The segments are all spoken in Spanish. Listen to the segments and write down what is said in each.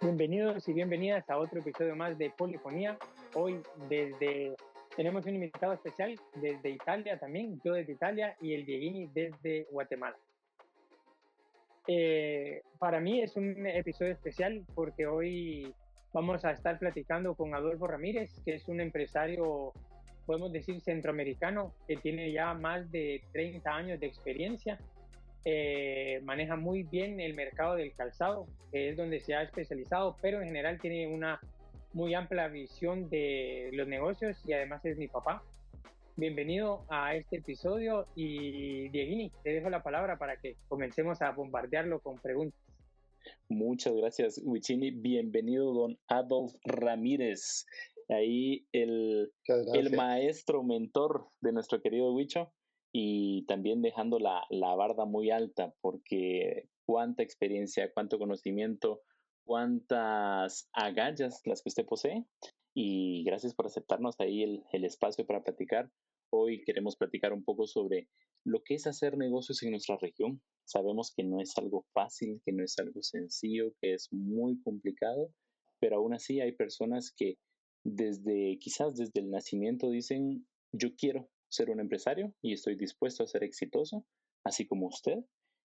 Bienvenidos y bienvenidas a otro episodio más de Polifonía. Hoy tenemos un invitado especial desde Italia también, yo desde Italia y el Dieguini desde Guatemala. Para mí es un episodio especial porque hoy vamos a estar platicando con Adolfo Ramírez, que es un empresario, podemos decir, centroamericano, que tiene ya más de 30 años de experiencia. Maneja muy bien el mercado del calzado, que es donde se ha especializado, pero en general tiene una muy amplia visión de los negocios y además es mi papá. Bienvenido a este episodio y Dieguini, te dejo la palabra para que comencemos a bombardearlo con preguntas. Muchas gracias, Wichini. Bienvenido, don Adolf Ramírez. Ahí el maestro mentor de nuestro querido Wicho, y también dejando la barda muy alta, porque cuánta experiencia, cuánto conocimiento, cuántas agallas las que usted posee. Y gracias por aceptarnos ahí el espacio para platicar. Hoy queremos platicar un poco sobre lo que es hacer negocios en nuestra región. Sabemos que no es algo fácil, que no es algo sencillo, que es muy complicado, pero aún así hay personas que quizás desde el nacimiento dicen, yo quiero ser un empresario y estoy dispuesto a ser exitoso, así como usted.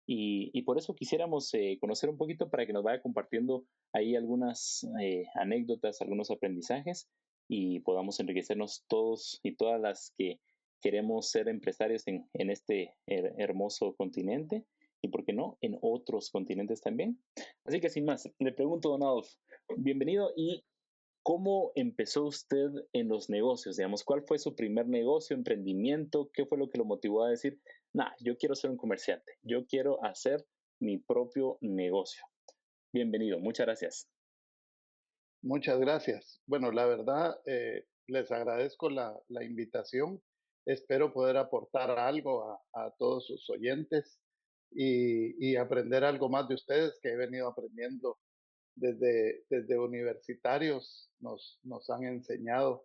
Y por eso quisiéramos conocer un poquito para que nos vaya compartiendo ahí algunas anécdotas, algunos aprendizajes y podamos enriquecernos todos y todas las que queremos ser empresarios en este hermoso continente y, ¿por qué no?, en otros continentes también. Así que sin más, le pregunto, don Adolf, bienvenido. ¿Y cómo empezó usted en los negocios? Digamos, ¿cuál fue su primer negocio, emprendimiento? ¿Qué fue lo que lo motivó a decir, nah, yo quiero ser un comerciante, yo quiero hacer mi propio negocio? Bienvenido, muchas gracias. Muchas gracias. Bueno, la verdad, les agradezco la invitación. Espero poder aportar algo a todos sus oyentes y aprender algo más de ustedes que he venido aprendiendo desde universitarios. Nos han enseñado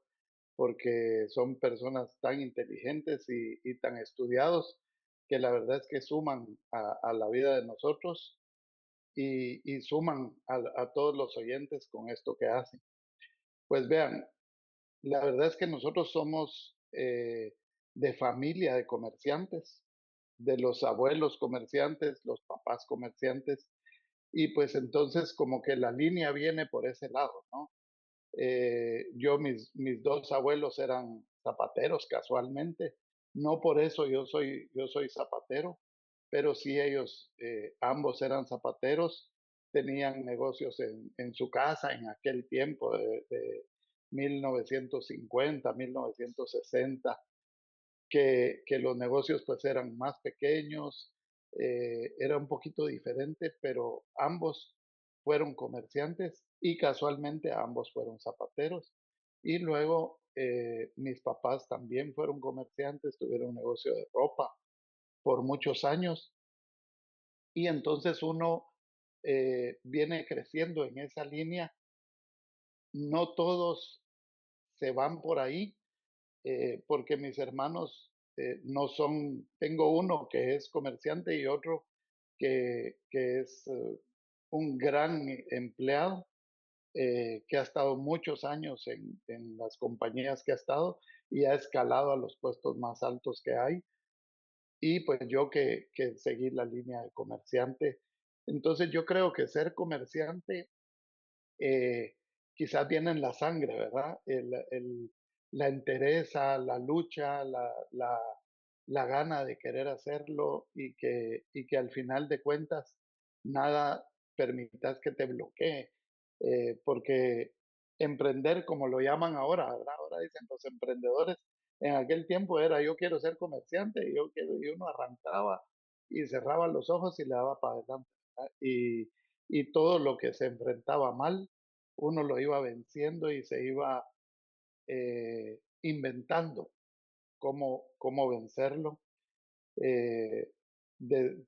porque son personas tan inteligentes y tan estudiados que la verdad es que suman a la vida de nosotros y suman a todos los oyentes con esto que hacen. Pues vean, la verdad es que nosotros somos de familia de comerciantes, de los abuelos comerciantes, los papás comerciantes, y pues entonces como que la línea viene por ese lado, ¿no? Mis dos abuelos eran zapateros casualmente, no por eso yo soy zapatero, pero sí ellos, ambos eran zapateros, tenían negocios en su casa en aquel tiempo de 1950, 1960, que los negocios pues eran más pequeños, era un poquito diferente, pero ambos fueron comerciantes y casualmente ambos fueron zapateros. Y luego mis papás también fueron comerciantes, tuvieron un negocio de ropa por muchos años y entonces uno viene creciendo en esa línea. No todos se van por ahí, porque mis hermanos no son, tengo uno que es comerciante y otro que es un gran empleado, que ha estado muchos años en las compañías que ha estado y ha escalado a los puestos más altos que hay. Y pues yo que seguí la línea de comerciante. Entonces yo creo que ser comerciante eh, quizás viene en la sangre, ¿verdad? La entereza, la lucha, la gana de querer hacerlo y que al final de cuentas nada permitas que te bloquee. Porque emprender, como lo llaman ahora, ¿verdad? Ahora dicen los emprendedores, en aquel tiempo era yo quiero ser comerciante y uno arrancaba y cerraba los ojos y le daba para adelante, ¿verdad? Y todo lo que se enfrentaba mal, uno lo iba venciendo y se iba inventando cómo vencerlo eh, de,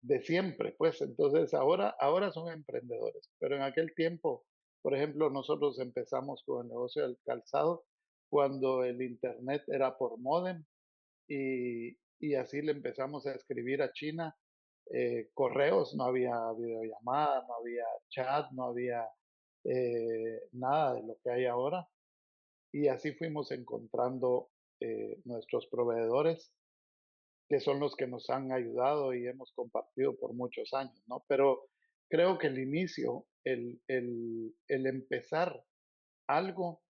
de siempre, pues entonces ahora son emprendedores, pero en aquel tiempo, por ejemplo, nosotros empezamos con el negocio del calzado cuando el internet era por módem y así le empezamos a escribir a China correos, no había videollamada, no había chat, no había nada de lo que hay ahora. Y así fuimos encontrando nuestros proveedores, que son los que nos han ayudado y hemos compartido por muchos años, ¿no? Pero creo que el inicio, el empezar algo,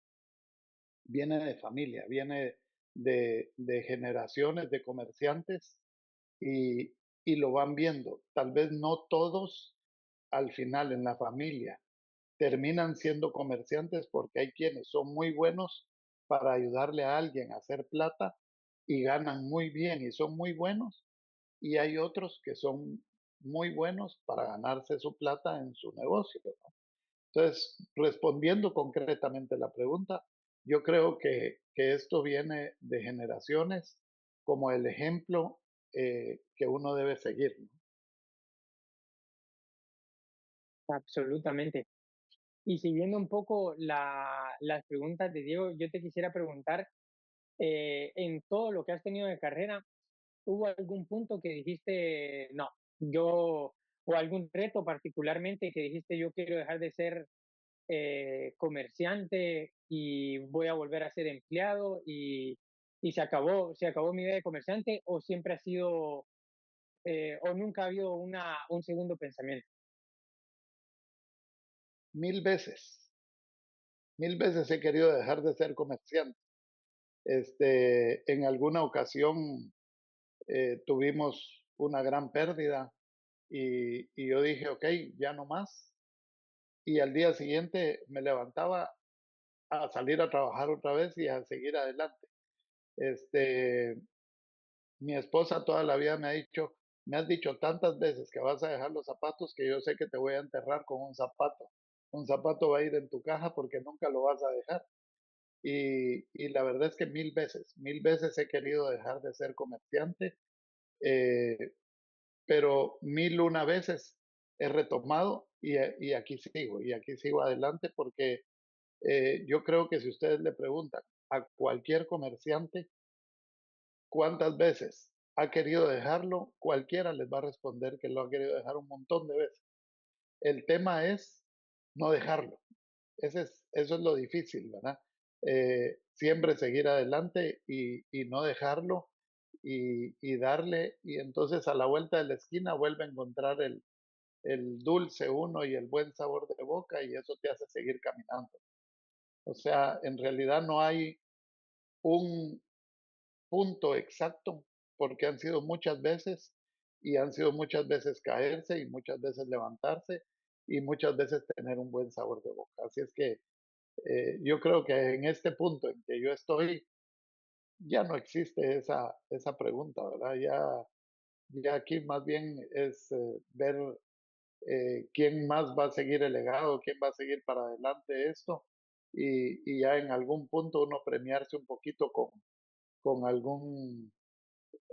viene de familia, viene de generaciones de comerciantes y, y lo van viendo. Tal vez no todos al final en la familia terminan siendo comerciantes porque hay quienes son muy buenos para ayudarle a alguien a hacer plata y ganan muy bien y son muy buenos, y hay otros que son muy buenos para ganarse su plata en su negocio, ¿no? Entonces, respondiendo concretamente la pregunta, yo creo que esto viene de generaciones como el ejemplo que uno debe seguir, ¿no? Absolutamente. Y siguiendo un poco las preguntas de Diego, yo te quisiera preguntar, en todo lo que has tenido de carrera, ¿hubo algún punto que dijiste, no, yo, o algún reto particularmente que dijiste, yo quiero dejar de ser comerciante y voy a volver a ser empleado y se acabó mi vida de comerciante, o siempre ha sido, o nunca ha habido un segundo pensamiento? Mil veces, mil veces he querido dejar de ser comerciante. En alguna ocasión tuvimos una gran pérdida y yo dije, ok, ya no más. Y al día siguiente me levantaba a salir a trabajar otra vez y a seguir adelante. Este, Mi esposa toda la vida me has dicho tantas veces que vas a dejar los zapatos que yo sé que te voy a enterrar con un zapato. Un zapato va a ir en tu caja porque nunca lo vas a dejar. Y la verdad es que mil veces he querido dejar de ser comerciante, eh, pero mil una veces he retomado y aquí sigo adelante porque yo creo que si ustedes le preguntan a cualquier comerciante cuántas veces ha querido dejarlo, cualquiera les va a responder que lo ha querido dejar un montón de veces. El tema es no dejarlo. Eso es lo difícil, ¿verdad? Siempre seguir adelante y no dejarlo y darle, y entonces a la vuelta de la esquina vuelve a encontrar el dulce uno y el buen sabor de boca y eso te hace seguir caminando. O sea, en realidad no hay un punto exacto porque han sido muchas veces y han sido muchas veces caerse y muchas veces levantarse y muchas veces tener un buen sabor de boca. Así es que yo creo que en este punto en que yo estoy, ya no existe esa pregunta, ¿verdad? Ya aquí más bien es ver quién más va a seguir el legado, quién va a seguir para adelante esto y ya en algún punto uno premiarse un poquito con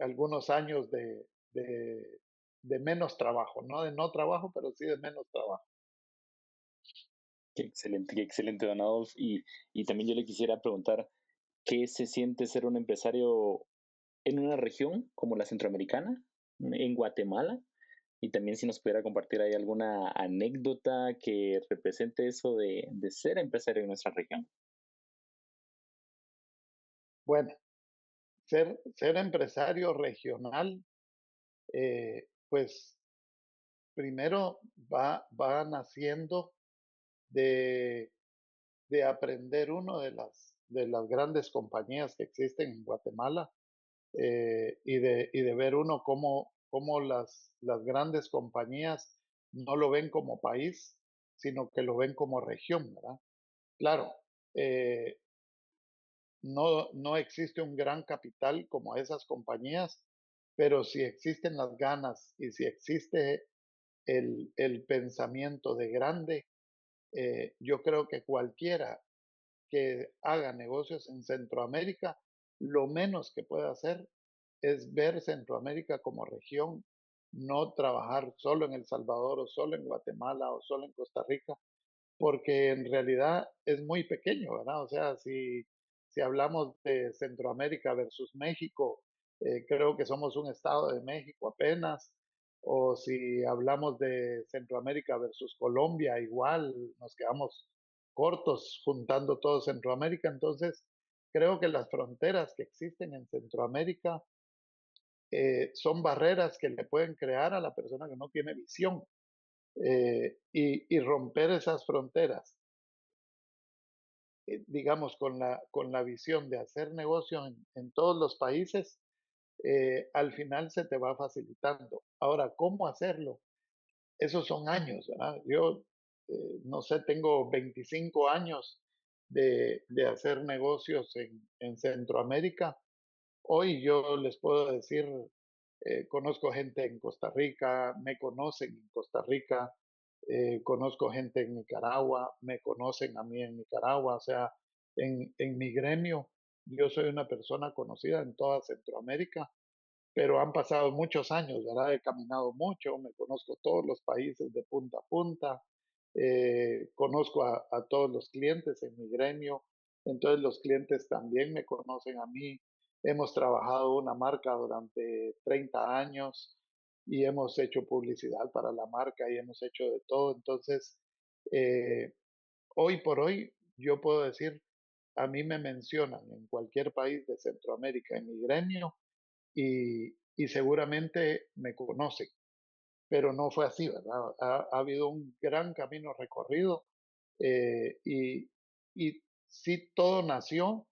algunos años de menos trabajo, no de no trabajo, pero sí de menos trabajo. Qué excelente, don Adolf. Y también yo le quisiera preguntar, ¿qué se siente ser un empresario en una región como la centroamericana, en Guatemala? Y también si nos pudiera compartir ahí alguna anécdota que represente eso de ser empresario en nuestra región. Bueno, ser empresario regional, pues primero va naciendo de, de aprender uno de las grandes compañías que existen en Guatemala y de ver uno cómo las grandes compañías no lo ven como país, sino que lo ven como región, ¿verdad? Claro, eh, no existe un gran capital como esas compañías, pero si existen las ganas y si existe el pensamiento de grande, yo creo que cualquiera que haga negocios en Centroamérica, lo menos que puede hacer es ver Centroamérica como región, no trabajar solo en El Salvador o solo en Guatemala o solo en Costa Rica, porque en realidad es muy pequeño, ¿verdad? O sea, si hablamos de Centroamérica versus México, creo que somos un estado de México apenas, o si hablamos de Centroamérica versus Colombia, igual nos quedamos cortos juntando todo Centroamérica. Entonces, creo que las fronteras que existen en Centroamérica son barreras que le pueden crear a la persona que no tiene visión, y romper esas fronteras, digamos, con la visión de hacer negocio en todos los países, al final se te va facilitando. Ahora, ¿cómo hacerlo? Esos son años, ¿verdad? Yo, no sé, tengo 25 años de hacer negocios en Centroamérica. Hoy yo les puedo decir, conozco gente en Costa Rica, me conocen en Costa Rica, conozco gente en Nicaragua, me conocen a mí en Nicaragua, o sea, en mi gremio yo soy una persona conocida en toda Centroamérica, pero han pasado muchos años, ¿verdad? He caminado mucho, me conozco todos los países de punta a punta, conozco a todos los clientes en mi gremio, entonces los clientes también me conocen a mí. Hemos trabajado una marca durante 30 años y hemos hecho publicidad para la marca y hemos hecho de todo. Entonces, eh, hoy por hoy, yo puedo decir, a mí me mencionan en cualquier país de Centroamérica en mi gremio y seguramente me conocen, pero no fue así, ¿verdad? Ha habido un gran camino recorrido, y sí todo nació,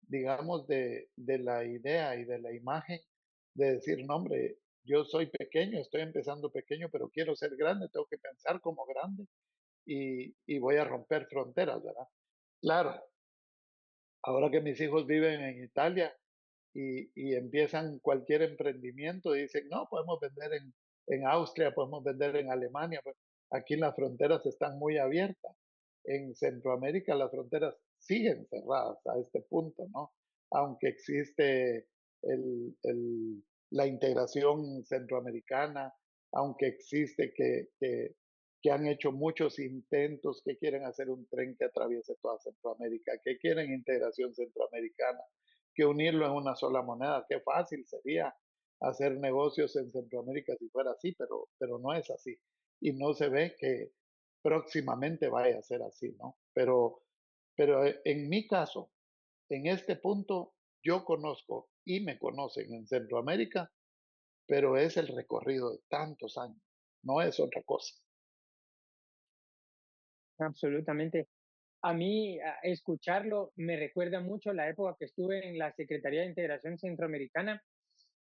digamos, de la idea y de la imagen de decir, no, hombre, yo soy pequeño, estoy empezando pequeño, pero quiero ser grande, tengo que pensar como grande y voy a romper fronteras, ¿verdad? Claro, ahora que mis hijos viven en Italia, y empiezan cualquier emprendimiento y dicen, no, podemos vender en Austria, podemos vender en Alemania. Pues aquí las fronteras están muy abiertas. En Centroamérica las fronteras siguen cerradas a este punto, ¿no? Aunque existe la integración centroamericana, aunque existe que han hecho muchos intentos, que quieren hacer un tren que atraviese toda Centroamérica, que quieren integración centroamericana, que unirlo en una sola moneda. Qué fácil sería hacer negocios en Centroamérica si fuera así, pero no es así. Y no se ve que próximamente vaya a ser así, ¿no? Pero en mi caso, en este punto, yo conozco y me conocen en Centroamérica, pero es el recorrido de tantos años, no es otra cosa. Absolutamente. A mí, escucharlo me recuerda mucho la época que estuve en la Secretaría de Integración Centroamericana,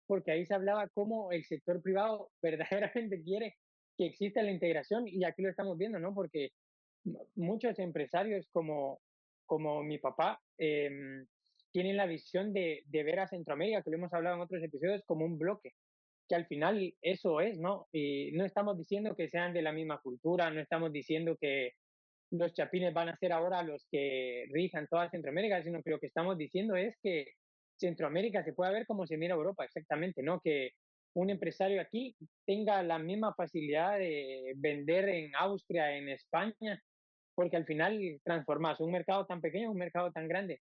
porque ahí se hablaba cómo el sector privado verdaderamente quiere que exista la integración y aquí lo estamos viendo, ¿no? Porque muchos empresarios como mi papá tienen la visión de ver a Centroamérica, que lo hemos hablado en otros episodios, como un bloque, que al final eso es, ¿no? Y no estamos diciendo que sean de la misma cultura, no estamos diciendo que los chapines van a ser ahora los que rijan toda Centroamérica, sino que lo que estamos diciendo es que Centroamérica se puede ver como se mira Europa, exactamente, ¿no? Que un empresario aquí tenga la misma facilidad de vender en Austria, en España, porque al final transformas un mercado tan pequeño en un mercado tan grande.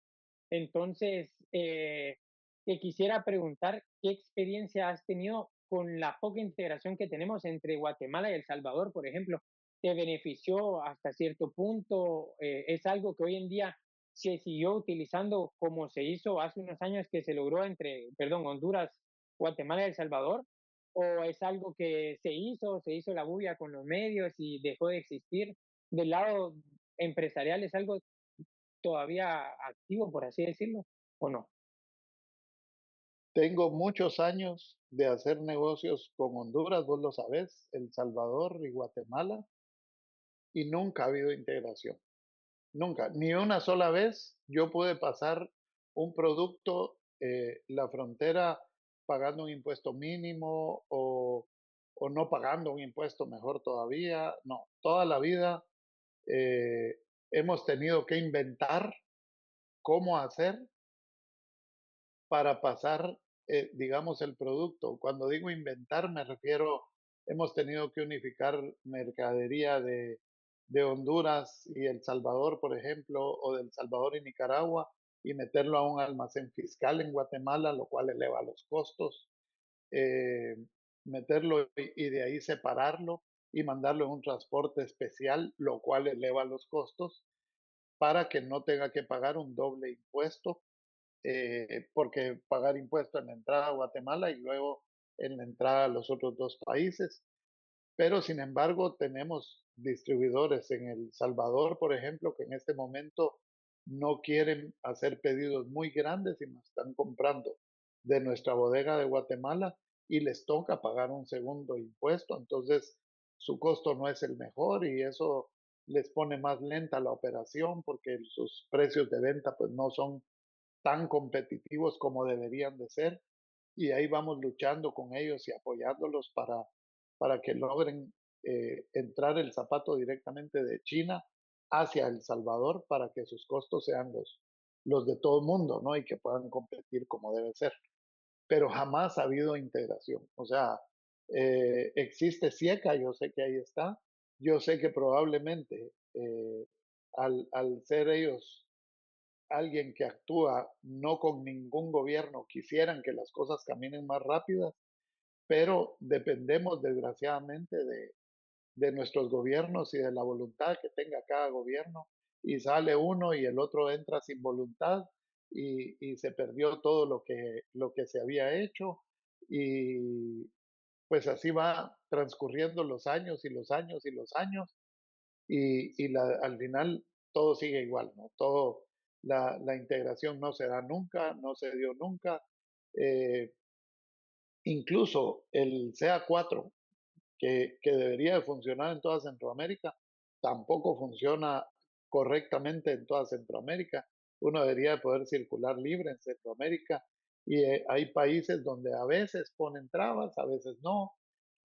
Entonces, te quisiera preguntar qué experiencia has tenido con la poca integración que tenemos entre Guatemala y El Salvador, por ejemplo. ¿Te benefició hasta cierto punto? ¿Es algo que hoy en día se siguió utilizando como se hizo hace unos años que se logró entre, perdón, Honduras, Guatemala y El Salvador? ¿O es algo que se hizo la bulla con los medios y dejó de existir? Del lado empresarial, ¿es algo todavía activo, por así decirlo, o no? Tengo muchos años de hacer negocios con Honduras, vos lo sabés, El Salvador y Guatemala, y nunca ha habido integración. Nunca, ni una sola vez yo pude pasar un producto la frontera pagando un impuesto mínimo o no pagando un impuesto, mejor todavía. No, toda la vida eh, hemos tenido que inventar cómo hacer para pasar, digamos, el producto. Cuando digo inventar, me refiero, hemos tenido que unificar mercadería de Honduras y El Salvador, por ejemplo, o de El Salvador y Nicaragua, y meterlo a un almacén fiscal en Guatemala, lo cual eleva los costos. Eh, meterlo y de ahí separarlo y mandarlo en un transporte especial, lo cual eleva los costos para que no tenga que pagar un doble impuesto, porque pagar impuesto en la entrada a Guatemala y luego en la entrada a los otros dos países. Pero sin embargo, tenemos distribuidores en El Salvador, por ejemplo, que en este momento no quieren hacer pedidos muy grandes y nos están comprando de nuestra bodega de Guatemala y les toca pagar un segundo impuesto. Entonces, su costo no es el mejor y eso les pone más lenta la operación porque sus precios de venta pues no son tan competitivos como deberían de ser y ahí vamos luchando con ellos y apoyándolos para que logren entrar el zapato directamente de China hacia El Salvador para que sus costos sean los de todo el mundo, ¿no? Y que puedan competir como debe ser. Pero jamás ha habido integración. O sea, existe SIECA, yo sé que ahí está, yo sé que probablemente al ser ellos alguien que actúa no con ningún gobierno, quisieran que las cosas caminen más rápidas, pero dependemos desgraciadamente de nuestros gobiernos y de la voluntad que tenga cada gobierno. Y sale uno y el otro entra sin voluntad y se perdió todo lo que se había hecho. Y pues así va transcurriendo los años y los años y los años al final todo sigue igual, ¿no? Todo, la integración no se da nunca, no se dio nunca. Eh, Incluso el CA4, que debería de funcionar en toda Centroamérica, tampoco funciona correctamente en toda Centroamérica. Uno debería de poder circular libre en Centroamérica y hay países donde a veces ponen trabas, a veces no,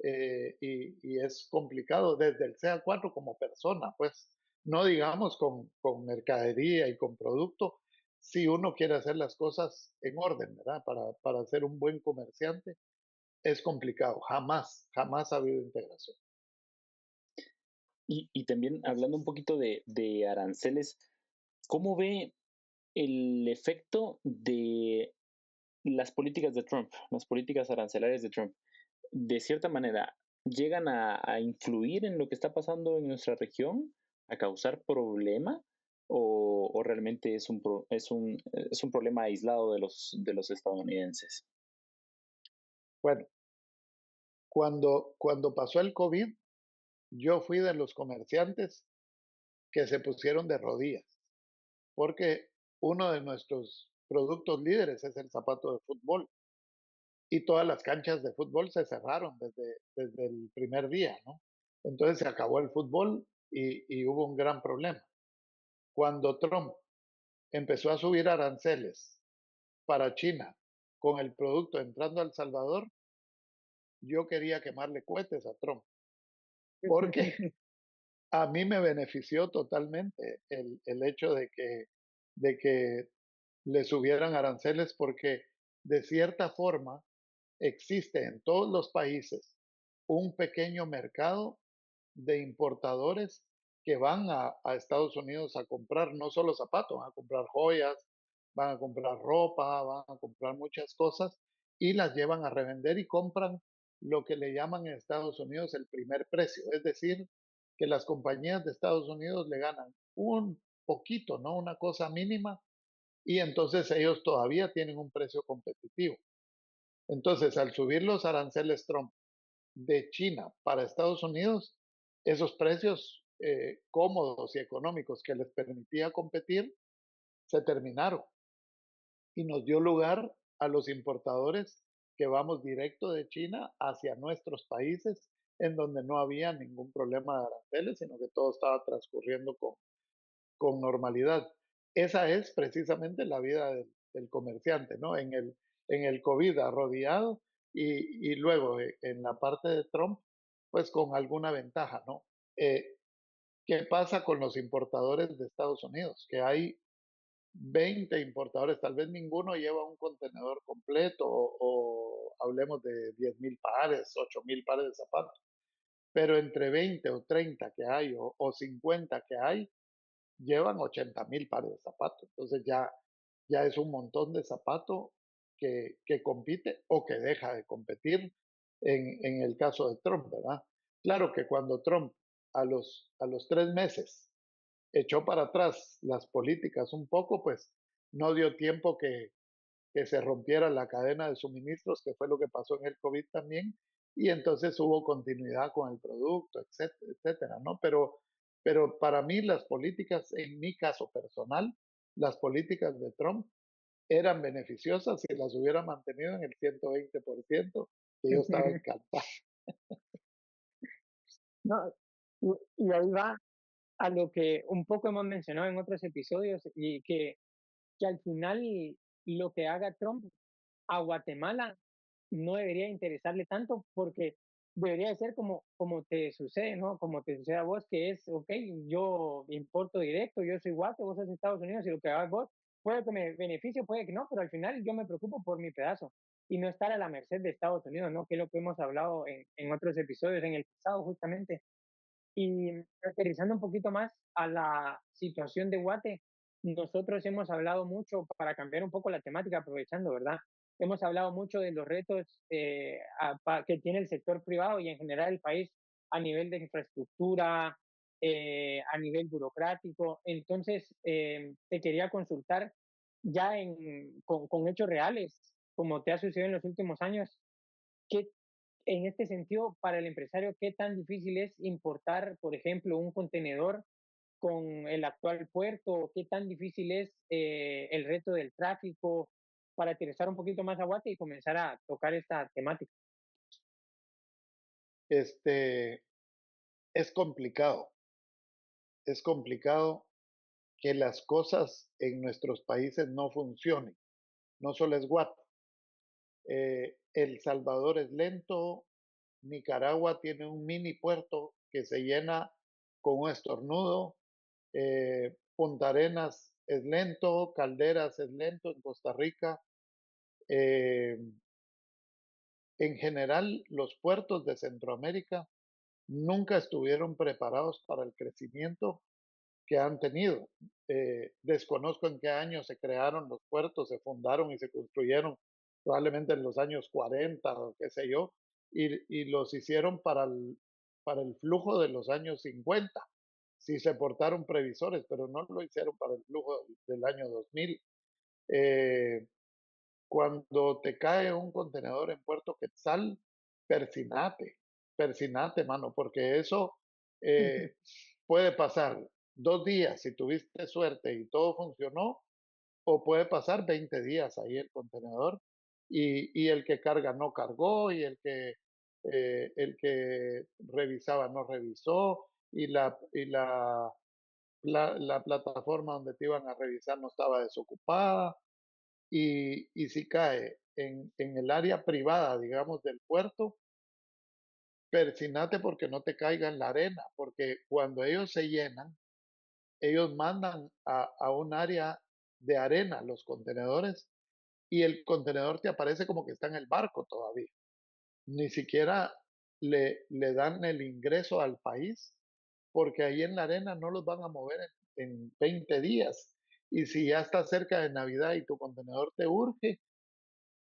y es complicado desde el CA4 como persona, pues no digamos con mercadería y con producto, si uno quiere hacer las cosas en orden, ¿verdad? Para ser un buen comerciante es complicado, jamás, jamás ha habido integración. Y también hablando un poquito de aranceles, ¿cómo ve el efecto de las políticas de Trump, las políticas arancelarias de Trump? De cierta manera, ¿llegan a influir en lo que está pasando en nuestra región, a causar problema? ¿O realmente es un problema aislado de los estadounidenses? Bueno, cuando pasó el COVID, yo fui de los comerciantes que se pusieron de rodillas, porque uno de nuestros productos líderes es el zapato de fútbol y todas las canchas de fútbol se cerraron desde el primer día, ¿no? Entonces se acabó el fútbol y hubo un gran problema. Cuando Trump empezó a subir aranceles para China con el producto entrando a El Salvador, yo quería quemarle cohetes a Trump, porque a mí me benefició totalmente el hecho de que le subieran aranceles porque de cierta forma existe en todos los países un pequeño mercado de importadores que van a Estados Unidos a comprar no solo zapatos, van a comprar joyas, van a comprar ropa, van a comprar muchas cosas y las llevan a revender y compran lo que le llaman en Estados Unidos el primer precio. Es decir, que las compañías de Estados Unidos le ganan un poquito, ¿no? Una cosa mínima y entonces ellos todavía tienen un precio competitivo. Entonces, al subir los aranceles Trump de China para Estados Unidos, esos precios cómodos y económicos que les permitía competir se terminaron y nos dio lugar a los importadores que vamos directo de China hacia nuestros países en donde no había ningún problema de aranceles, sino que todo estaba transcurriendo con normalidad. Esa es precisamente la vida del comerciante, ¿no? En el COVID arrodillado y luego en la parte de Trump, pues con alguna ventaja, ¿no? ¿Qué pasa con los importadores de Estados Unidos? Que hay 20 importadores, tal vez ninguno lleva un contenedor completo o hablemos de 10,000 pares, 8,000 pares de zapatos, pero entre 20 o 30 que hay o 50 que hay, llevan 80,000 pares de zapatos. Entonces ya es un montón de zapato que compite o que deja de competir en el caso de Trump, ¿verdad? Claro que cuando Trump a los 3 meses echó para atrás las políticas un poco, pues no dio tiempo que se rompiera la cadena de suministros, que fue lo que pasó en el COVID también, y entonces hubo continuidad con el producto, etcétera, etcétera, ¿no? Pero para mí las políticas, en mi caso personal, las políticas de Trump eran beneficiosas si las hubiera mantenido en el 120%, que yo estaba encantado. No, y ahí va a lo que un poco hemos mencionado en otros episodios y que al final lo que haga Trump a Guatemala no debería interesarle tanto porque debería de ser como te sucede, ¿no? Como te sucede a vos, que es, ok, yo importo directo, yo soy Guate, vos sos Estados Unidos y lo que hagas vos puede que me beneficie, puede que no, pero al final yo me preocupo por mi pedazo y no estar a la merced de Estados Unidos, ¿no? Que es lo que hemos hablado en otros episodios, en el pasado justamente. Y aterrizando un poquito más a la situación de Guate, nosotros hemos hablado mucho, para cambiar un poco la temática, aprovechando, ¿verdad? Hemos hablado mucho de los retos que tiene el sector privado y en general el país a nivel de infraestructura, a nivel burocrático. Entonces, te quería consultar ya con hechos reales, como te ha sucedido en los últimos años, ¿qué en este sentido, para el empresario, qué tan difícil es importar, por ejemplo, un contenedor con el actual puerto? ¿Qué tan difícil es el reto del tráfico? Para aterrizar un poquito más a Guate y comenzar a tocar esta temática. Este, es complicado, es complicado que las cosas en nuestros países no funcionen. No solo es Guate. El Salvador es lento, Nicaragua tiene un mini puerto que se llena con un estornudo, Punta Arenas es lento, Calderas es lento en Costa Rica. Eh, en general, los puertos de Centroamérica nunca estuvieron preparados para el crecimiento que han tenido. Desconozco en qué año se crearon los puertos, se fundaron y se construyeron, probablemente en los años 40 o qué sé yo, y los hicieron para el flujo de los años 50. Sí se portaron previsores, pero no lo hicieron para el flujo del año 2000. Eh, Cuando te cae un contenedor en Puerto Quetzal, persinate, persinate, mano, porque eso eh, puede pasar 2 días si tuviste suerte y todo funcionó, o puede pasar 20 días ahí el contenedor y el que carga no cargó y el que revisaba no revisó y la plataforma donde te iban a revisar no estaba desocupada y si cae en el área privada, digamos, del puerto, persinate porque no te caiga en la arena, porque cuando ellos se llenan, ellos mandan a un área de arena los contenedores y el contenedor te aparece como que está en el barco todavía. Ni siquiera le dan el ingreso al país porque ahí en la arena no los van a mover en 20 días. Y si ya está cerca de Navidad y tu contenedor te urge,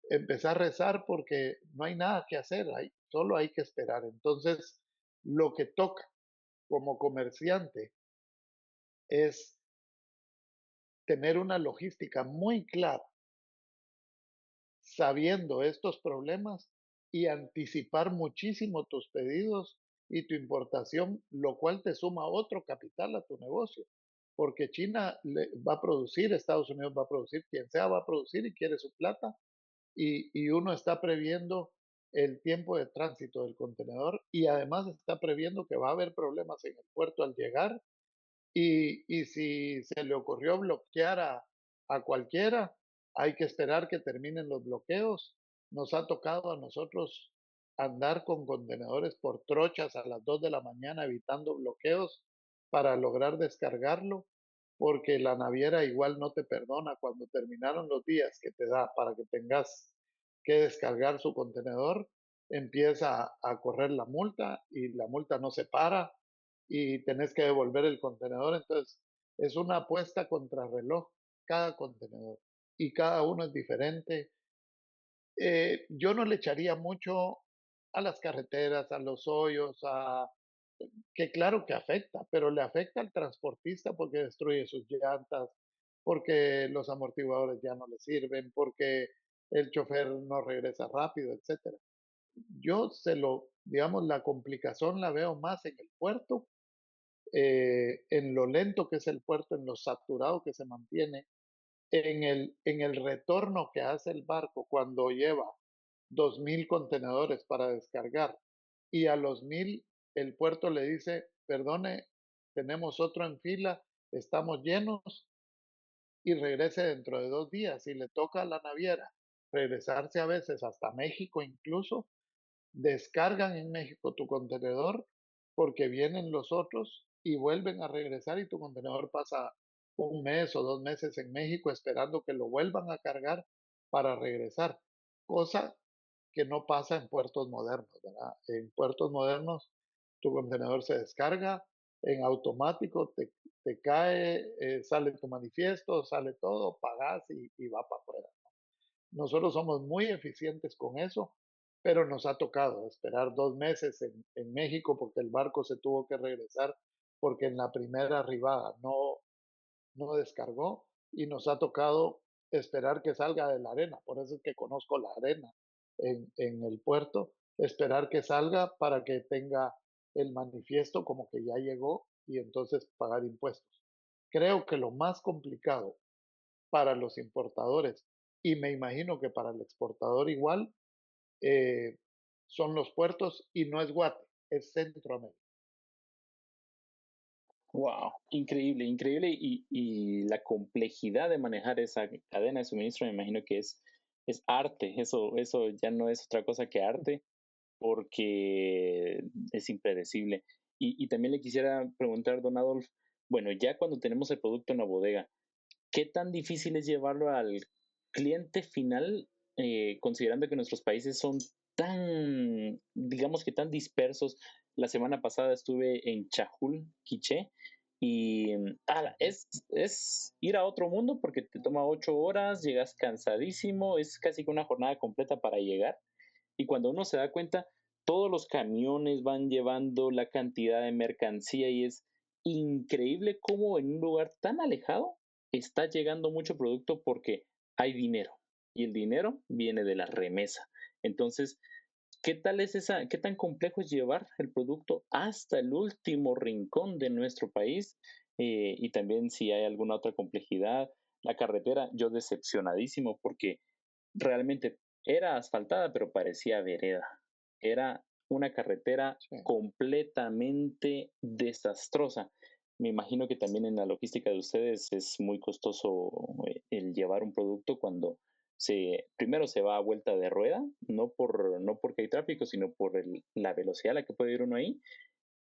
empezar a rezar porque no hay nada que hacer, solo hay que esperar. Entonces, lo que toca como comerciante es tener una logística muy clara, sabiendo estos problemas y anticipar muchísimo tus pedidos y tu importación, lo cual te suma otro capital a tu negocio. Porque China va a producir, Estados Unidos va a producir, quien sea va a producir y quiere su plata y uno está previendo el tiempo de tránsito del contenedor y además está previendo que va a haber problemas en el puerto al llegar y si se le ocurrió bloquear a cualquiera, hay que esperar que terminen los bloqueos. Nos ha tocado a nosotros andar con contenedores por trochas a las 2 de la mañana evitando bloqueos para lograr descargarlo, porque la naviera igual no te perdona cuando terminaron los días que te da para que tengas que descargar su contenedor, empieza a correr la multa y la multa no se para y tenés que devolver el contenedor. Entonces, es una apuesta contra reloj cada contenedor y cada uno es diferente. Yo no le echaría mucho a las carreteras, a los hoyos, que claro que afecta, pero le afecta al transportista porque destruye sus llantas, porque los amortiguadores ya no le sirven, porque el chofer no regresa rápido, etcétera. Yo digamos, la complicación la veo más en el puerto, en lo lento que es el puerto, en lo saturado que se mantiene, en el retorno que hace el barco cuando lleva 2.000 contenedores para descargar y a los 1.000 el puerto le dice, perdone, tenemos otro en fila, estamos llenos y regrese dentro de 2 días. Y le toca a la naviera regresarse a veces hasta México incluso, descargan en México tu contenedor porque vienen los otros y vuelven a regresar y tu contenedor pasa 1 mes o 2 meses en México esperando que lo vuelvan a cargar para regresar, cosa que no pasa en puertos modernos, ¿verdad? En puertos modernos tu contenedor se descarga en automático, te cae, sale tu manifiesto, sale todo, pagas y va para afuera. Nosotros somos muy eficientes con eso, pero nos ha tocado esperar 2 meses en México porque el barco se tuvo que regresar porque en la primera arribada no descargó y nos ha tocado esperar que salga de la arena. Por eso es que conozco la arena en el puerto, esperar que salga para que tenga el manifiesto como que ya llegó y entonces pagar impuestos. Creo que lo más complicado para los importadores y me imagino que para el exportador igual, eh, son los puertos y no es Guate, es Centroamérica. Wow, increíble, increíble. Y la complejidad de manejar esa cadena de suministro, me imagino que es arte. Eso ya no es otra cosa que arte, porque es impredecible. Y también le quisiera preguntar, don Adolf, bueno, ya cuando tenemos el producto en la bodega, ¿qué tan difícil es llevarlo al cliente final, considerando que nuestros países son tan, digamos que tan dispersos? La semana pasada estuve en Chajul, Quiché, y es ir a otro mundo porque te toma 8 horas, llegas cansadísimo, es casi que una jornada completa para llegar. Y cuando uno se da cuenta, todos los camiones van llevando la cantidad de mercancía y es increíble cómo en un lugar tan alejado está llegando mucho producto porque hay dinero y el dinero viene de la remesa. Entonces, qué tan complejo es llevar el producto hasta el último rincón de nuestro país? Y también si hay alguna otra complejidad, la carretera, yo decepcionadísimo porque realmente era asfaltada, pero parecía vereda. Era una carretera Sí, completamente desastrosa. Me imagino que también en la logística de ustedes es muy costoso el llevar un producto cuando primero se va a vuelta de rueda, no porque hay tráfico, sino por la velocidad a la que puede ir uno ahí,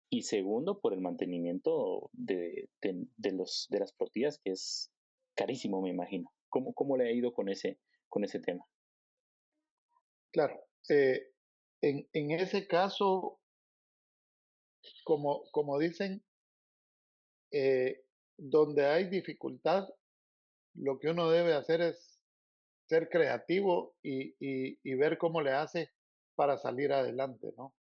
y segundo por el mantenimiento de las flotillas, que es carísimo, me imagino. ¿Cómo le ha ido con ese tema? claro. En ese caso, como dicen, donde hay dificultad, lo que uno debe hacer es ser creativo y ver cómo le hace para salir adelante, ¿no?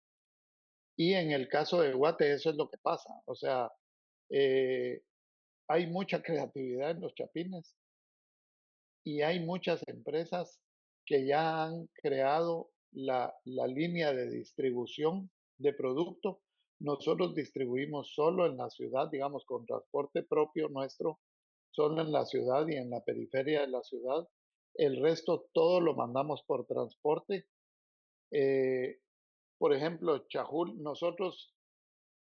Y en el caso de Guate, eso es lo que pasa. O sea, eh, hay mucha creatividad en los chapines y hay muchas empresas que ya han creado la línea de distribución de producto. Nosotros distribuimos solo en la ciudad, digamos, con transporte propio nuestro, solo en la ciudad y en la periferia de la ciudad. El resto todo lo mandamos por transporte. Eh, por ejemplo, Chajul, nosotros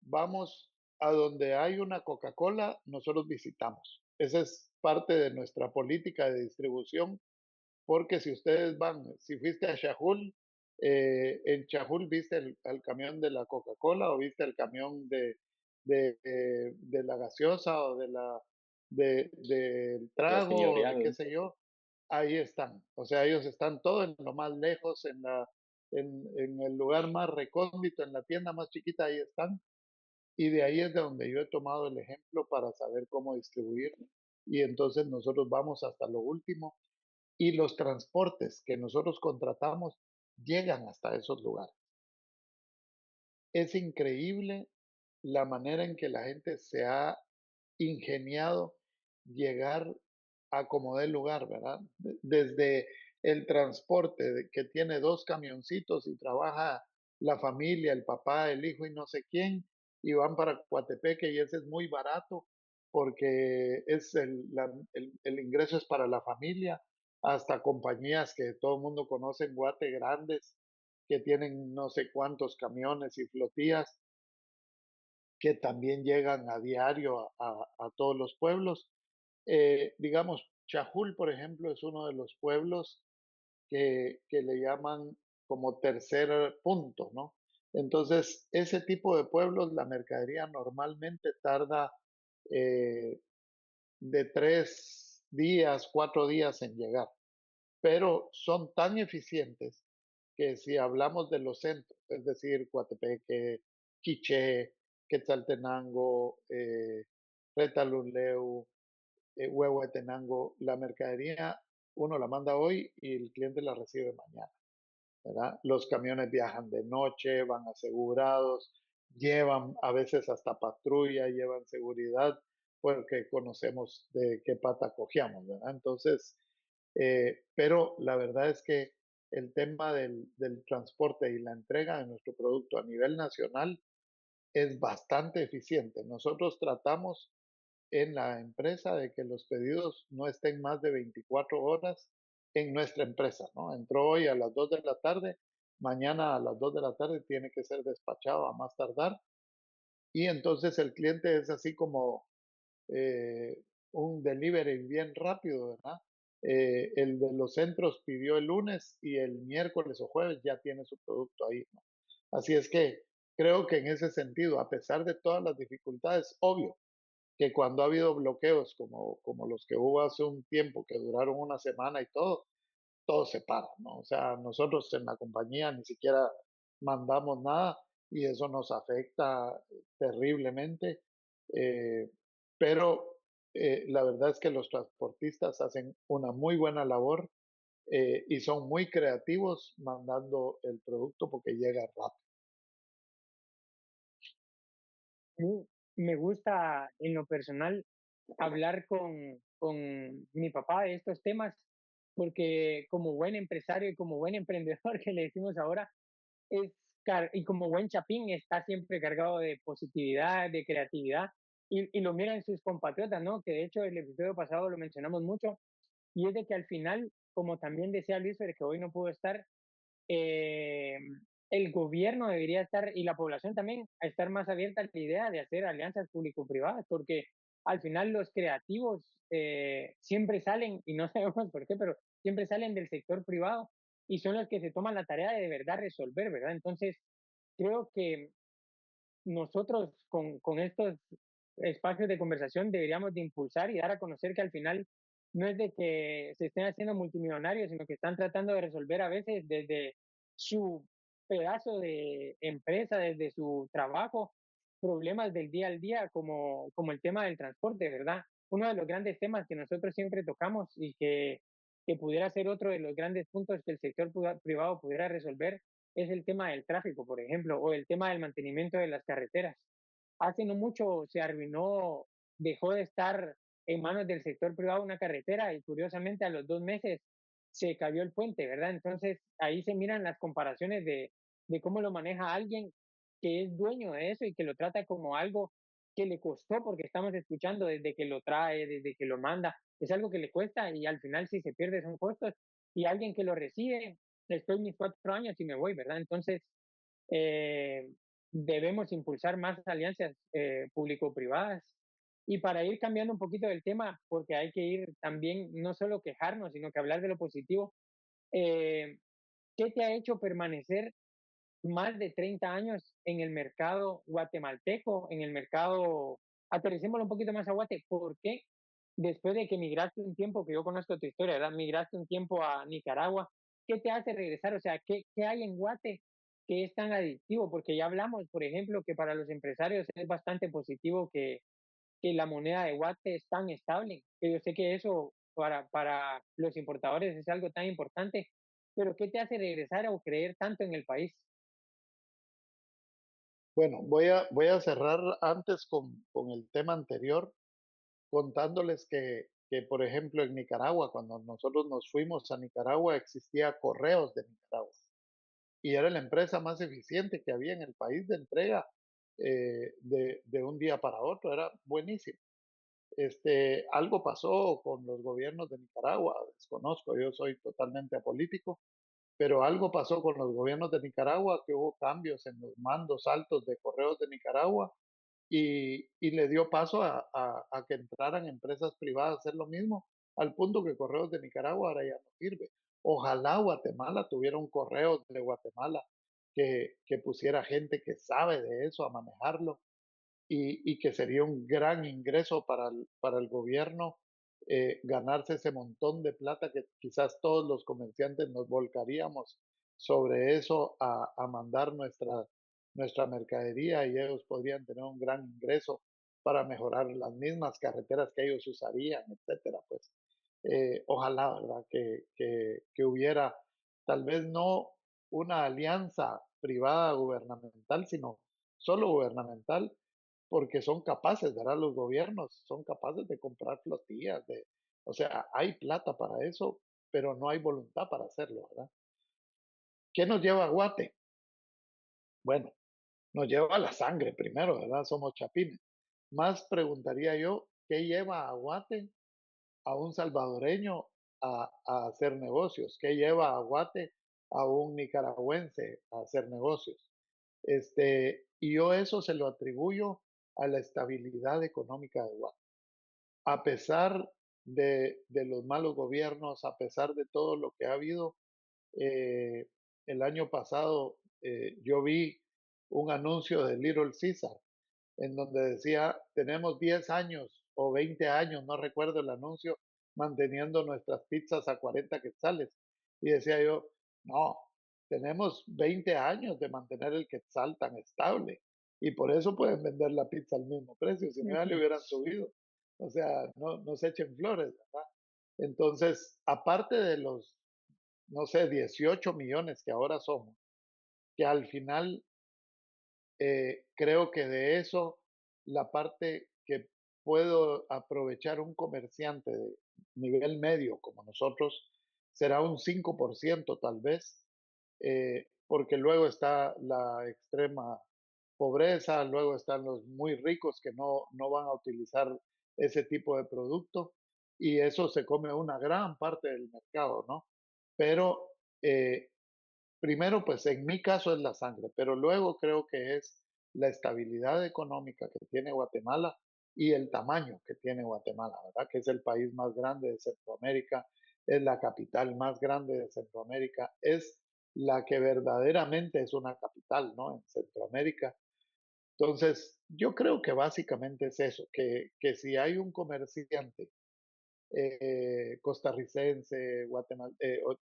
vamos a donde hay una Coca-Cola, nosotros visitamos. Esa es parte de nuestra política de distribución, porque si ustedes si fuiste a Chajul, en Chajul viste el camión de la Coca-Cola o viste el camión de la gaseosa o del La trago o de qué señorial. sé yo, ahí están. O sea, ellos están todo en lo más lejos, en el lugar más recóndito, en la tienda más chiquita, ahí están. Y de ahí es de donde yo he tomado el ejemplo para saber cómo distribuir. Y entonces nosotros vamos hasta lo último y los transportes que nosotros contratamos llegan hasta esos lugares. es increíble la manera en que la gente se ha ingeniado llegar a como dé lugar, ¿verdad? Desde el transporte, que tiene 2 camioncitos y trabaja la familia, el papá, el hijo y no sé quién, y van para Coatepeque y ese es muy barato porque es el ingreso es para la familia, hasta compañías que todo el mundo conoce en Guate grandes, que tienen no sé cuántos camiones y flotillas que también llegan a diario a todos los pueblos. Digamos, Chajul, por ejemplo, es uno de los pueblos que le llaman como tercer punto, ¿no? Entonces, ese tipo de pueblos, la mercadería normalmente tarda eh, de 3 días, 4 días en llegar, pero son tan eficientes que si hablamos de los centros, es decir, Coatepeque, Quiché, Quetzaltenango, Retaluleu, Huehuetenango, la mercadería uno la manda hoy y el cliente la recibe mañana, ¿verdad? Los camiones viajan de noche, van asegurados, llevan a veces hasta patrulla, llevan seguridad, porque conocemos de qué pata cogíamos, ¿verdad? Entonces, pero la verdad es que el tema del transporte y la entrega de nuestro producto a nivel nacional es bastante eficiente. Nosotros tratamos en la empresa de que los pedidos no estén más de 24 horas en nuestra empresa, ¿no? Entró hoy a las 2 de la tarde, mañana a las 2 de la tarde tiene que ser despachado a más tardar y entonces el cliente es así como eh, un delivery bien rápido, ¿verdad? El de los centros pidió el lunes y el miércoles o jueves ya tiene su producto ahí, ¿no? Así es que creo que en ese sentido, a pesar de todas las dificultades, obvio, que cuando ha habido bloqueos como los que hubo hace un tiempo, que duraron una semana y todo se para, ¿no? O sea, nosotros en la compañía ni siquiera mandamos nada y eso nos afecta terriblemente, eh, pero la verdad es que los transportistas hacen una muy buena labor y son muy creativos mandando el producto porque llega rápido. Sí, me gusta en lo personal hablar con mi papá de estos temas, porque como buen empresario y como buen emprendedor que le decimos ahora, y como buen chapín está siempre cargado de positividad, de creatividad, y lo miran sus compatriotas, ¿no? Que de hecho el episodio pasado lo mencionamos mucho, y es de que al final, como también decía Luis, que hoy no pudo estar, eh, el gobierno debería estar, y la población también, a estar más abierta a la idea de hacer alianzas público-privadas, porque al final los creativos siempre salen, y no sabemos por qué, pero siempre salen del sector privado y son los que se toman la tarea de verdad resolver, ¿verdad? Entonces, creo que nosotros con estos espacios de conversación deberíamos de impulsar y dar a conocer que al final no es de que se estén haciendo multimillonarios, sino que están tratando de resolver a veces desde su pedazo de empresa, desde su trabajo, problemas del día al día, como el tema del transporte, ¿verdad? Uno de los grandes temas que nosotros siempre tocamos y que pudiera ser otro de los grandes puntos que el sector privado pudiera resolver es el tema del tráfico, por ejemplo, o el tema del mantenimiento de las carreteras. Hace no mucho se arruinó, dejó de estar en manos del sector privado una carretera y curiosamente a los 2 meses se cayó el puente, ¿verdad? Entonces ahí se miran las comparaciones de cómo lo maneja alguien que es dueño de eso y que lo trata como algo que le costó, porque estamos escuchando desde que lo trae, desde que lo manda, es algo que le cuesta y al final si se pierde son costos y alguien que lo recibe, estoy mis 4 años y me voy, ¿verdad? Entonces, eh, debemos impulsar más alianzas público-privadas. Y para ir cambiando un poquito del tema, porque hay que ir también, no solo quejarnos, sino que hablar de lo positivo, eh, ¿qué te ha hecho permanecer más de 30 años en el mercado guatemalteco, en el mercado, aterricémoslo un poquito más a Guate, ¿por qué después de que migraste un tiempo, que yo conozco tu historia, ¿verdad? Migraste un tiempo a Nicaragua, ¿qué te hace regresar? O sea, ¿qué hay en Guate que es tan adictivo? Porque ya hablamos, por ejemplo, que para los empresarios es bastante positivo que la moneda de Guate es tan estable, que yo sé que eso para los importadores es algo tan importante, pero ¿qué te hace regresar o creer tanto en el país? Bueno, voy a cerrar antes con el tema anterior, contándoles que, por ejemplo, en Nicaragua, cuando nosotros nos fuimos a Nicaragua, existía Correos de Nicaragua y era la empresa más eficiente que había en el país de entrega de un día para otro, era buenísimo. Algo pasó con los gobiernos de Nicaragua, desconozco, yo soy totalmente apolítico, pero algo pasó con los gobiernos de Nicaragua, que hubo cambios en los mandos altos de Correos de Nicaragua y le dio paso a que entraran empresas privadas a hacer lo mismo, al punto que Correos de Nicaragua ahora ya no sirve. Ojalá Guatemala tuviera un correo de Guatemala que pusiera gente que sabe de eso a manejarlo y que sería un gran ingreso para el gobierno ganarse ese montón de plata que quizás todos los comerciantes nos volcaríamos sobre eso a mandar nuestra mercadería y ellos podrían tener un gran ingreso para mejorar las mismas carreteras que ellos usarían, etcétera. Pues ojalá, ¿verdad? Que hubiera tal vez no una alianza privada gubernamental, sino solo gubernamental, porque son capaces, ¿verdad? Los gobiernos son capaces de comprar flotillas, o sea, hay plata para eso, pero no hay voluntad para hacerlo, ¿verdad? ¿Qué nos lleva a Guate? Bueno, nos lleva a la sangre primero, ¿verdad? Somos chapines. Más preguntaría yo, ¿qué lleva a Guate a un salvadoreño a hacer negocios? ¿Qué lleva a Guate a un nicaragüense a hacer negocios? Y yo eso se lo atribuyo a la estabilidad económica de Guate. A pesar de los malos gobiernos, a pesar de todo lo que ha habido, eh, el año pasado yo vi un anuncio de Little Caesar en donde decía, tenemos 10 años o 20 años, no recuerdo el anuncio, manteniendo nuestras pizzas a 40 quetzales. Y decía yo, no, tenemos 20 años de mantener el quetzal tan estable. Y por eso pueden vender la pizza al mismo precio, si no ya le hubieran subido. O sea, no se echen flores, ¿verdad? Entonces, aparte de los, no sé, 18 millones que ahora somos, que al final creo que de eso, la parte que puedo aprovechar un comerciante de nivel medio como nosotros será un 5% tal vez, porque luego está la extrema pobreza, luego están los muy ricos que no van a utilizar ese tipo de producto y eso se come una gran parte del mercado, ¿no? Pero primero, pues en mi caso es la sangre, pero luego creo que es la estabilidad económica que tiene Guatemala y el tamaño que tiene Guatemala, ¿verdad? Que es el país más grande de Centroamérica, es la capital más grande de Centroamérica, es la que verdaderamente es una capital, ¿no? En Centroamérica. Entonces, yo creo que básicamente es eso, que si hay un comerciante costarricense,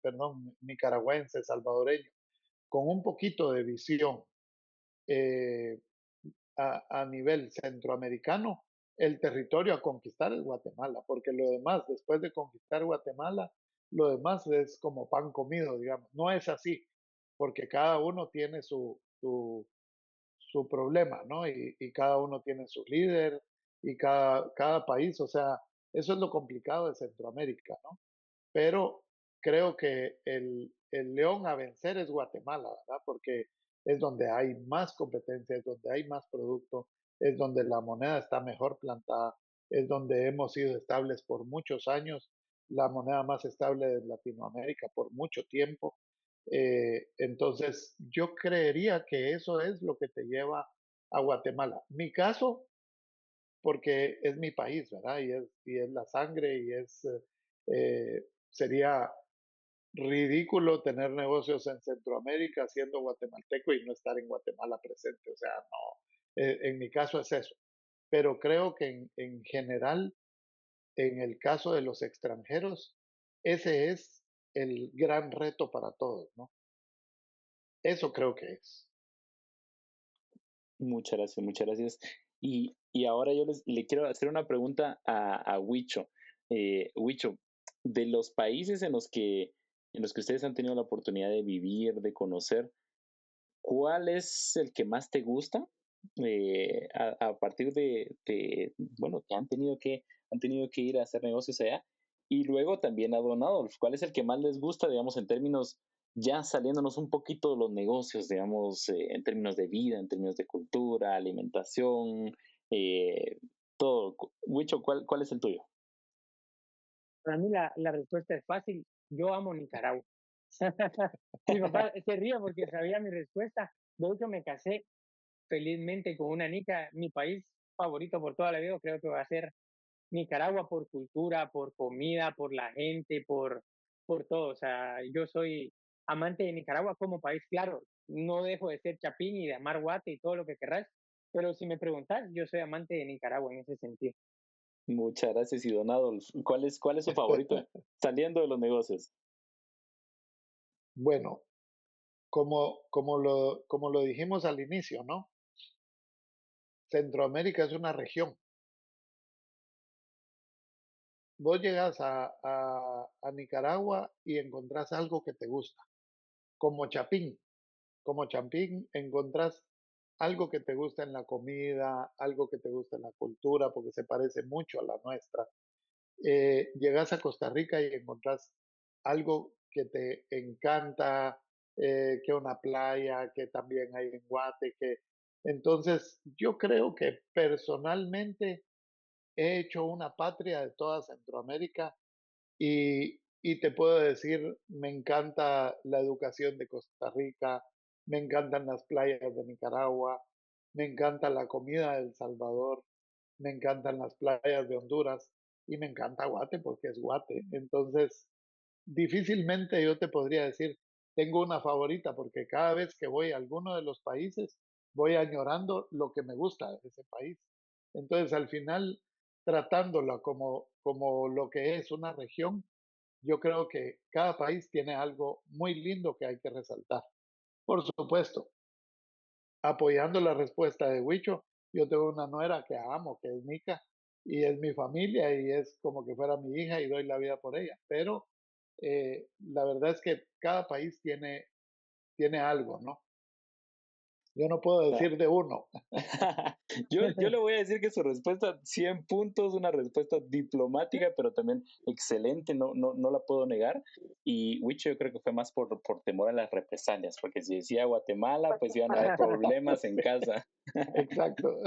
perdón, nicaragüense, salvadoreño, con un poquito de visión eh, a nivel centroamericano, el territorio a conquistar es Guatemala, porque lo demás, después de conquistar Guatemala, lo demás es como pan comido, digamos. No es así, porque cada uno tiene su problema, ¿no? Y cada uno tiene su líder y cada país, o sea, eso es lo complicado de Centroamérica, ¿no? Pero creo que el león a vencer es Guatemala, ¿verdad? Porque es donde hay más competencia, es donde hay más producto, es donde la moneda está mejor plantada, es donde hemos sido estables por muchos años, la moneda más estable de Latinoamérica por mucho tiempo. Entonces, yo creería que eso es lo que te lleva a Guatemala. Mi caso, porque es mi país, ¿verdad? Y es la sangre y sería ridículo tener negocios en Centroamérica siendo guatemalteco y no estar en Guatemala presente. O sea, no, en mi caso es eso. Pero creo que en general, en el caso de los extranjeros, ese es el gran reto para todos, ¿no? Eso creo que es. Muchas gracias, muchas gracias. Y ahora yo le quiero hacer una pregunta a Huicho. Huicho, de los países en los que ustedes han tenido la oportunidad de vivir, de conocer, ¿cuál es el que más te gusta a partir bueno, que han tenido que ir a hacer negocios allá. Y luego también a Don Adolf, ¿cuál es el que más les gusta, digamos, en términos, ya saliéndonos un poquito de los negocios, digamos, en términos de vida, en términos de cultura, alimentación, eh, todo? Wicho, ¿cuál es el tuyo? Para mí la respuesta es fácil. Yo amo Nicaragua. Mi papá se ríe porque sabía mi respuesta. De hecho, me casé felizmente con una nica. Mi país favorito por toda la vida creo que va a ser Nicaragua por cultura, por comida, por la gente, por todo. O sea, yo soy amante de Nicaragua como país, claro. No dejo de ser chapín y de amar Guate y todo lo que querrás. Pero si me preguntas, yo soy amante de Nicaragua en ese sentido. Muchas gracias. Y Don Adolf, cuál es su favorito saliendo de los negocios? Bueno, como lo dijimos al inicio, ¿no? Centroamérica es una región. Vos llegas a Nicaragua y encontrás algo que te gusta, como Chapín. Como Chapín encontrás algo que te gusta en la comida, algo que te gusta en la cultura, porque se parece mucho a la nuestra. Llegas a Costa Rica y encontrás algo que te encanta, que una playa, que también hay en Guate, que entonces yo creo que personalmente he hecho una patria de toda Centroamérica y te puedo decir, me encanta la educación de Costa Rica, me encantan las playas de Nicaragua, me encanta la comida de El Salvador, me encantan las playas de Honduras y me encanta Guate porque es Guate. Entonces, difícilmente yo te podría decir, tengo una favorita porque cada vez que voy a alguno de los países, voy añorando lo que me gusta de ese país. Entonces, al final, tratándola como lo que es una región, yo creo que cada país tiene algo muy lindo que hay que resaltar. Por supuesto, apoyando la respuesta de Huicho, yo tengo una nuera que amo, que es Nica, y es mi familia y es como que fuera mi hija y doy la vida por ella. Pero la verdad es que cada país tiene algo, ¿no? Yo no puedo decir de uno. Yo le voy a decir que su respuesta, 100 puntos, una respuesta diplomática, pero también excelente, no la puedo negar. Y Wicho yo creo que fue más por temor a las represalias, porque si decía Guatemala, pues iban a haber problemas en Sí, casa. exacto.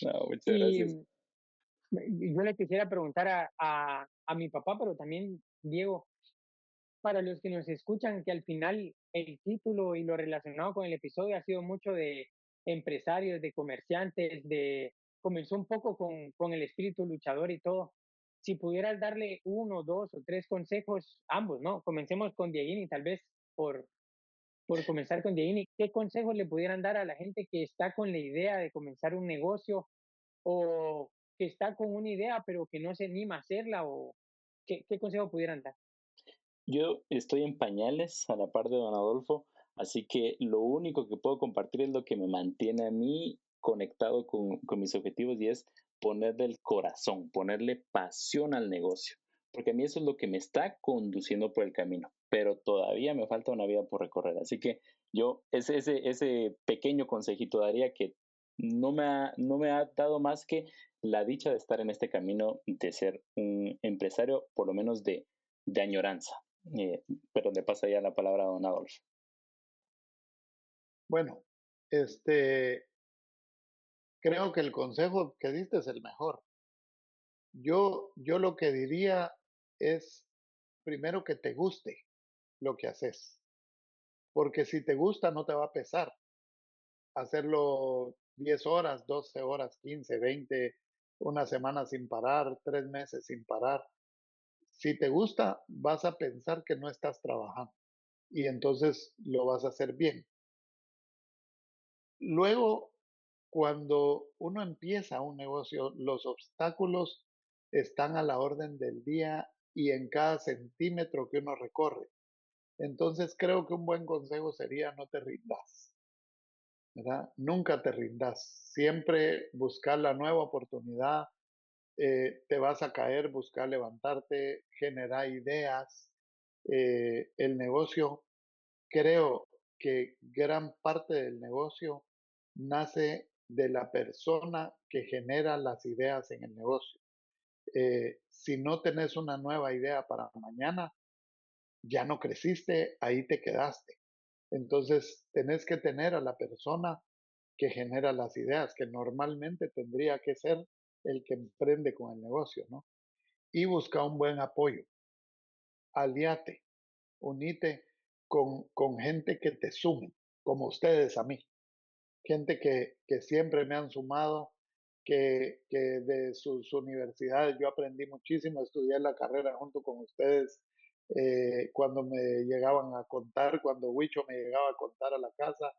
No, muchas gracias. Y yo le quisiera preguntar a mi papá, pero también, Diego, para los que nos escuchan, que al final el título y lo relacionado con el episodio ha sido mucho de empresarios, de comerciantes, comenzó un poco con el espíritu luchador y todo. Si pudieras darle uno, dos o tres consejos, ambos, ¿no? Comencemos con Dieguini, tal vez por comenzar con Dieguini, ¿qué consejos le pudieran dar a la gente que está con la idea de comenzar un negocio o que está con una idea pero que no se anima a hacerla o qué consejo pudieran dar? Yo estoy en pañales a la par de Don Adolfo, así que lo único que puedo compartir es lo que me mantiene a mí conectado con mis objetivos y es ponerle el corazón, ponerle pasión al negocio, porque a mí eso es lo que me está conduciendo por el camino, pero todavía me falta una vida por recorrer, así que yo ese pequeño consejito daría que no me ha dado más que la dicha de estar en este camino de ser un empresario, por lo menos de añoranza. Pero le pasa ya la palabra a don Adolfo. Bueno, creo que el consejo que diste es el mejor. Yo lo que diría es primero que te guste lo que haces, porque si te gusta no te va a pesar hacerlo 10 horas, 12 horas, 15, 20, una semana sin parar, 3 meses sin parar. Si te gusta, vas a pensar que no estás trabajando y entonces lo vas a hacer bien. Luego, cuando uno empieza un negocio, los obstáculos están a la orden del día y en cada centímetro que uno recorre. Entonces creo que un buen consejo sería no te rindas, ¿verdad? Nunca te rindas. Siempre buscar la nueva oportunidad. Te vas a caer, buscar levantarte, generar ideas. El negocio, creo que gran parte del negocio nace de la persona que genera las ideas en el negocio. Si no tenés una nueva idea para mañana, ya no creciste, ahí te quedaste. Entonces, tenés que tener a la persona que genera las ideas, que normalmente tendría que ser el que emprende con el negocio, ¿no? Y busca un buen apoyo. Aliate, unite con gente que te sume, como ustedes a mí. Gente que siempre me han sumado, que de sus universidades yo aprendí muchísimo, estudié la carrera junto con ustedes cuando me llegaban a contar, cuando Huicho me llegaba a contar a la casa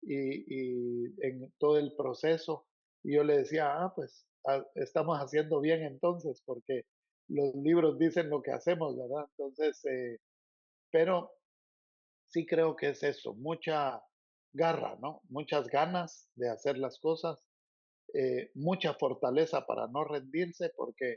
y en todo el proceso. Y yo le decía, pues estamos haciendo bien entonces, porque los libros dicen lo que hacemos, ¿verdad? Entonces, pero sí creo que es eso, mucha garra, ¿no? Muchas ganas de hacer las cosas, mucha fortaleza para no rendirse, porque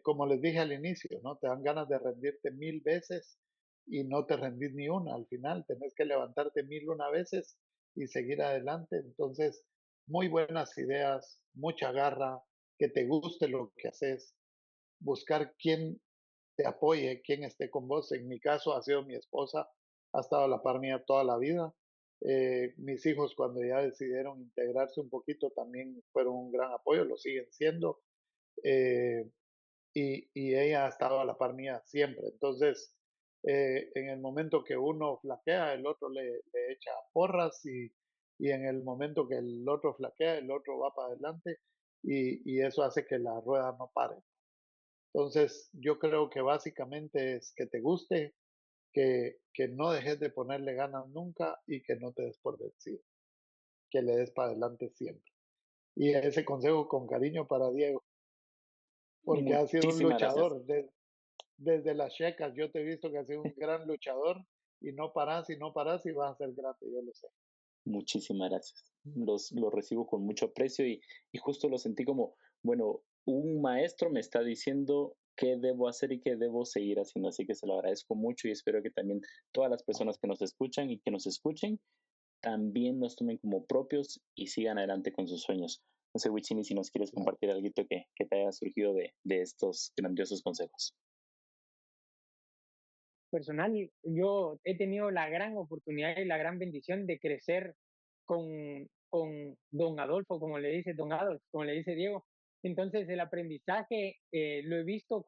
como les dije al inicio, ¿no? Te dan ganas de rendirte 1000 veces y no te rendís ni una. Al final tenés que levantarte 1001 veces y seguir adelante. Entonces, muy buenas ideas, mucha garra, que te guste lo que haces, buscar quién te apoye, quien esté con vos. En mi caso ha sido mi esposa, ha estado a la par mía toda la vida. Mis hijos cuando ya decidieron integrarse un poquito también fueron un gran apoyo, lo siguen siendo. Eh, y ella ha estado a la par mía siempre. Entonces, en el momento que uno flaquea, el otro le echa porras y en el momento que el otro flaquea, el otro va para adelante y eso hace que la rueda no pare. Entonces, yo creo que básicamente es que te guste, que no dejes de ponerle ganas nunca y que no te des por vencido, que le des para adelante siempre. Y ese consejo con cariño para Diego, porque ha sido un Muchísimas gracias. luchador. Desde las checas, yo te he visto que has sido un gran luchador y no paras y no paras y vas a ser grande, yo lo sé. Muchísimas gracias. Los recibo con mucho aprecio y justo lo sentí como, bueno, un maestro me está diciendo qué debo hacer y qué debo seguir haciendo. Así que se lo agradezco mucho y espero que también todas las personas que nos escuchan y que nos escuchen también nos tomen como propios y sigan adelante con sus sueños. No sé, Wichini, si nos quieres Claro. compartir algo que te haya surgido de estos grandiosos consejos. Personal, yo he tenido la gran oportunidad y la gran bendición de crecer con don Adolfo, como le dice don Adolfo, como le dice Diego. Entonces el aprendizaje lo he visto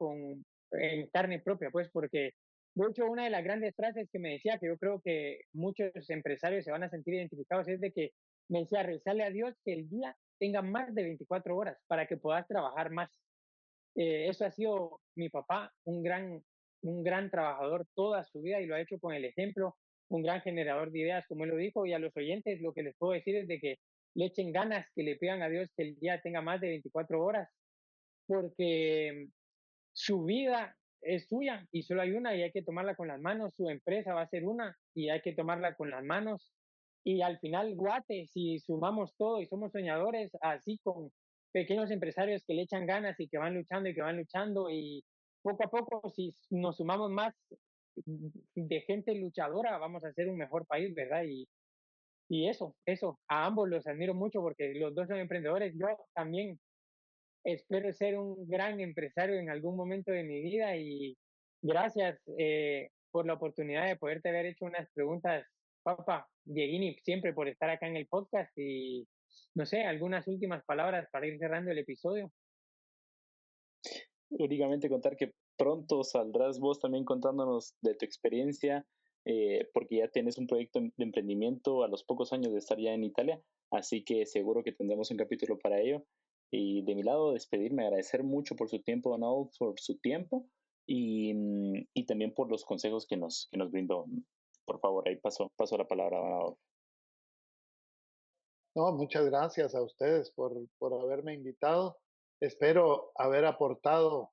en carne propia, pues porque de hecho una de las grandes frases que me decía, que yo creo que muchos empresarios se van a sentir identificados, es de que me decía, rezale a Dios que el día tenga más de 24 horas para que puedas trabajar más. Eso ha sido mi papá, un gran trabajador toda su vida y lo ha hecho con el ejemplo, un gran generador de ideas, como él lo dijo, y a los oyentes lo que les puedo decir es de que le echen ganas, que le pidan a Dios que el día tenga más de 24 horas, porque su vida es suya y solo hay una y hay que tomarla con las manos, su empresa va a ser una y hay que tomarla con las manos. Y al final, Guate, si sumamos todo y somos soñadores, así con pequeños empresarios que le echan ganas y que van luchando y que van luchando y poco a poco, si nos sumamos más de gente luchadora, vamos a ser un mejor país, ¿verdad? Y eso, a ambos los admiro mucho porque los dos son emprendedores. Yo también espero ser un gran empresario en algún momento de mi vida y gracias por la oportunidad de poderte haber hecho unas preguntas, papá, Dieguini, siempre por estar acá en el podcast y no sé, algunas últimas palabras para ir cerrando el episodio. Únicamente contar que pronto saldrás vos también contándonos de tu experiencia, porque ya tienes un proyecto de emprendimiento a los pocos años de estar ya en Italia, así que seguro que tendremos un capítulo para ello. Y de mi lado, despedirme, agradecer mucho por su tiempo, Donald, por su tiempo y también por los consejos que nos brindó. Por favor, ahí paso la palabra, Donald. No, muchas gracias a ustedes por haberme invitado. Espero haber aportado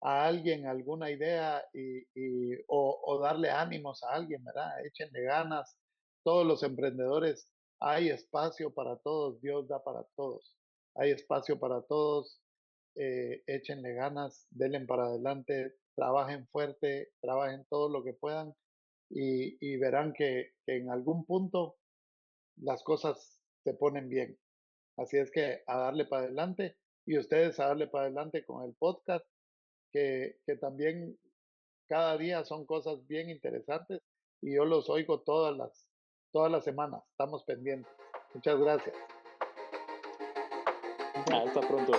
a alguien alguna idea o darle ánimos a alguien, ¿verdad? Échenle ganas. Todos los emprendedores, hay espacio para todos, Dios da para todos. Hay espacio para todos. Échenle ganas, denle para adelante, trabajen fuerte, trabajen todo lo que puedan y verán que en algún punto las cosas se ponen bien. Así es que a darle para adelante y ustedes a darle para adelante con el podcast, que también cada día son cosas bien interesantes y yo los oigo todas las semanas. Estamos pendientes. Muchas gracias. Hasta pronto.